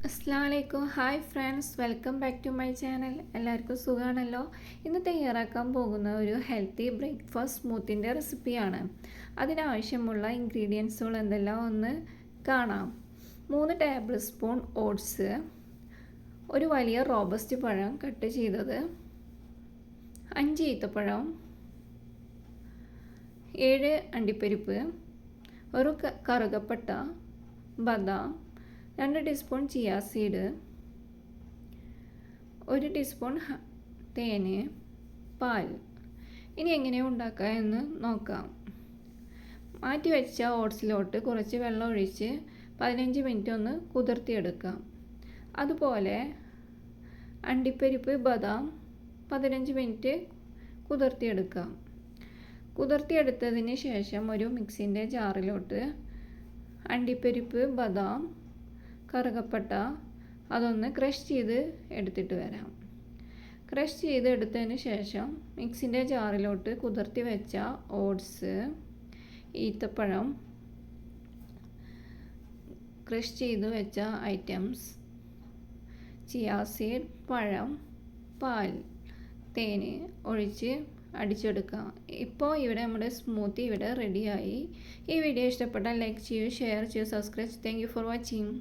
അസ്സലാമലൈക്കും. Hi friends, welcome back to my channel. എല്ലാവർക്കും സുഖമാണല്ലോ. ഇന്ന് തയ്യാറാക്കാൻ പോകുന്ന ഒരു ഹെൽത്തി ബ്രേക്ക്ഫാസ്റ്റ് സ്മൂത്തിൻ്റെ റെസിപ്പിയാണ്. അതിനാവശ്യമുള്ള ഇൻഗ്രീഡിയൻസുകൾ എന്തെല്ലാം ഒന്ന് കാണാം. 3 ടേബിൾ സ്പൂൺ ഓട്സ്, ഒരു വലിയ റോബസ്റ്റ് പഴം കട്ട് ചെയ്തത്, 5 ഈത്തപ്പഴം, 7 അണ്ടിപ്പരിപ്പ്, ഒരു കറുകപ്പട്ട, ബദാം, 2 ടീസ്പൂൺ ചിയ സീഡ്, 1 ടീസ്പൂൺ തേന്, പാൽ. ഇനി എങ്ങനെയാണ് ഉണ്ടാക്കുക എന്ന് നോക്കാം. മാറ്റി വെച്ച ഓട്സിലോട്ട് കുറച്ച് വെള്ളം ഒഴിച്ച് 15 മിനിറ്റ് ഒന്ന് കുതിർത്തിയെടുക്കാം. അതുപോലെ അണ്ടിപ്പരിപ്പ്, ബദാം 15 മിനിറ്റ് കുതിർത്തിയെടുക്കാം. കുതിർത്തിയെടുത്തതിന് ശേഷം ഒരു മിക്സിൻ്റെ ജാറിലോട്ട് അണ്ടിപ്പരിപ്പ്, ബദാം, കറുകപ്പട്ട അതൊന്ന് ക്രഷ് ചെയ്ത് എടുത്തിട്ട് വരാം. ക്രഷ് ചെയ്ത് എടുത്തതിന് ശേഷം മിക്സിൻ്റെ ജാറിലോട്ട് കുതിർത്തി വെച്ച ഓട്സ്, ഈത്തപ്പഴം, ക്രഷ് ചെയ്ത് വെച്ച ഐറ്റംസ്, ചിയ സീഡ്, പഴം, പാൽ, തേന് ഒഴിച്ച് അടിച്ചെടുക്കാം. ഇപ്പോൾ ഇവിടെ നമ്മുടെ സ്മൂത്തി ഇവിടെ റെഡിയായി. ഈ വീഡിയോ ഇഷ്ടപ്പെട്ടാൽ ലൈക്ക് ചെയ്യൂ, ഷെയർ ചെയ്യൂ, subscribe. Thank you for watching.